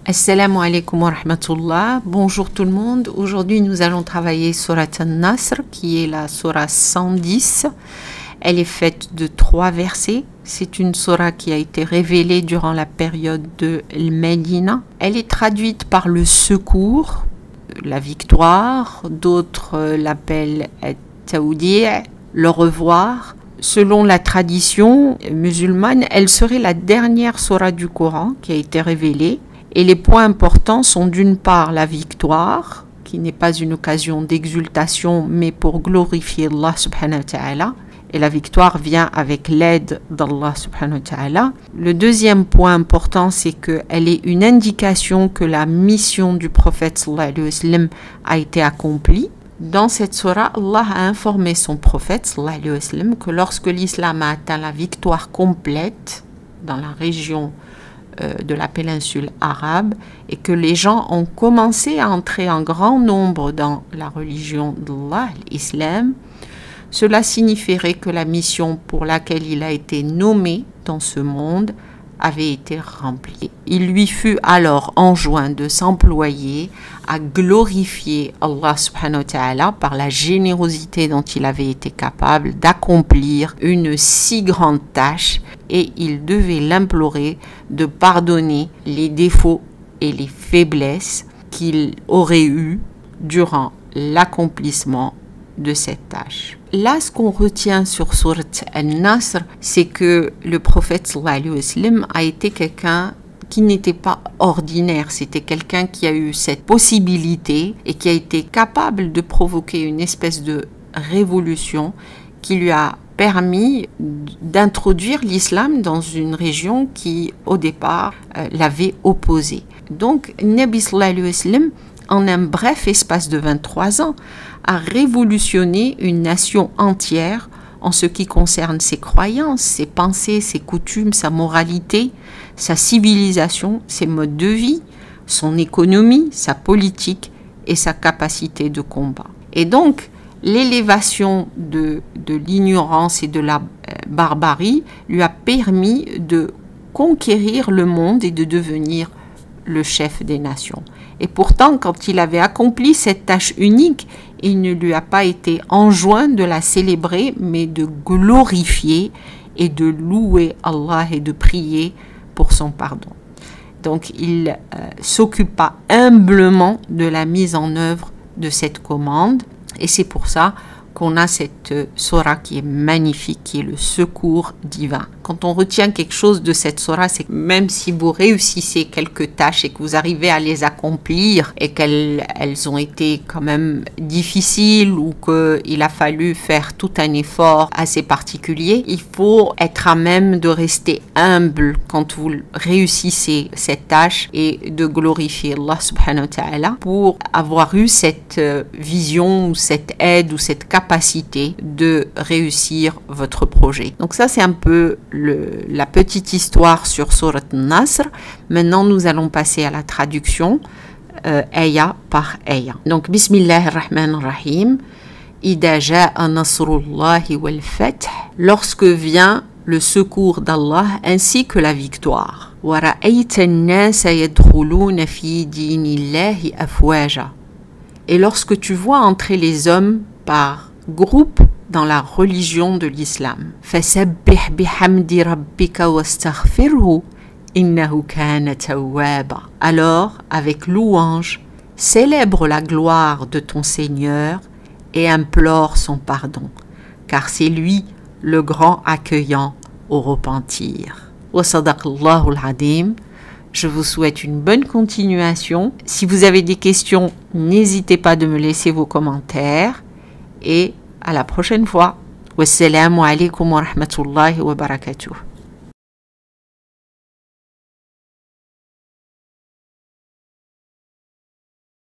Assalamu alaikum wa rahmatullah. Bonjour tout le monde. Aujourd'hui, nous allons travailler Surat An-Nasr, qui est la Surah 110. Elle est faite de 3 versets. C'est une surah qui a été révélée durant la période de Médina. Elle est traduite par le secours, la victoire. D'autres l'appellent At-Tawdi', le revoir. Selon la tradition musulmane, elle serait la dernière surah du Coran qui a été révélée. Et les points importants sont d'une part la victoire, qui n'est pas une occasion d'exultation, mais pour glorifier Allah subhanahu wa ta'ala. Et la victoire vient avec l'aide d'Allah subhanahu wa ta'ala. Le deuxième point important, c'est qu'elle est une indication que la mission du prophète sallallahu alayhi wa sallam a été accomplie. Dans cette surah, Allah a informé son prophète sallallahu alayhi wa sallam que lorsque l'islam a atteint la victoire complète dans la région de la péninsule arabe et que les gens ont commencé à entrer en grand nombre dans la religion d'Allah, l'islam, cela signifierait que la mission pour laquelle il a été nommé dans ce monde avait été remplie. Il lui fut alors enjoint de s'employer à glorifier Allah subhanahu wa ta'ala par la générosité dont il avait été capable d'accomplir une si grande tâche, et il devait l'implorer de pardonner les défauts et les faiblesses qu'il aurait eus durant l'accomplissement de cette tâche. Là, ce qu'on retient sur Surat An-Nasr, c'est que le prophète sallallahu alayhi wa sallam a été quelqu'un qui n'était pas ordinaire. C'était quelqu'un qui a eu cette possibilité et qui a été capable de provoquer une espèce de révolution qui lui a permis d'introduire l'islam dans une région qui, au départ, l'avait opposé. Donc, Nabi sallallahu alayhi wa sallam, en un bref espace de 23 ans, a révolutionné une nation entière en ce qui concerne ses croyances, ses pensées, ses coutumes, sa moralité, sa civilisation, ses modes de vie, son économie, sa politique et sa capacité de combat. Et donc, l'élévation de l'ignorance et de la barbarie lui a permis de conquérir le monde et de devenir le chef des nations. Et pourtant, quand il avait accompli cette tâche unique, il ne lui a pas été enjoint de la célébrer, mais de glorifier et de louer Allah et de prier pour son pardon. Donc, il s'occupa humblement de la mise en œuvre de cette commande, et c'est pour ça qu'on a cette surah qui est magnifique, qui est le secours divin. Quand on retient quelque chose de cette surah, c'est que même si vous réussissez quelques tâches et que vous arrivez à les accomplir et qu'elles ont été quand même difficiles ou qu'il a fallu faire tout un effort assez particulier, il faut être à même de rester humble quand vous réussissez cette tâche et de glorifier Allah subhanahu wa ta'ala pour avoir eu cette vision ou cette aide ou cette capacité de réussir votre projet. Donc ça, c'est un peu la petite histoire sur Surat An-Nasr. Maintenant, nous allons passer à la traduction, ayah par ayah. Donc, Bismillahir-Rahmanir-Rahim. Ida ja'a nasrullahi wal fath. Lorsque vient le secours d'Allah ainsi que la victoire. Wa ra'ayta an-nasa yadkhuluna fi dinillahi afwaja. Et lorsque tu vois entrer les hommes par groupe dans la religion de l'islam. Fasabbih bihamdi rabbika wastaghfirhu innahu kana tawwaba. Alors, avec louange, célèbre la gloire de ton Seigneur et implore son pardon, car c'est lui le grand accueillant au repentir. Wa sadaqallahu al-adim. Je vous souhaite une bonne continuation. Si vous avez des questions, n'hésitez pas de me laisser vos commentaires. Et à la prochaine fois. Wassalamu alaikum wa rahmatullahi wa barakatuh.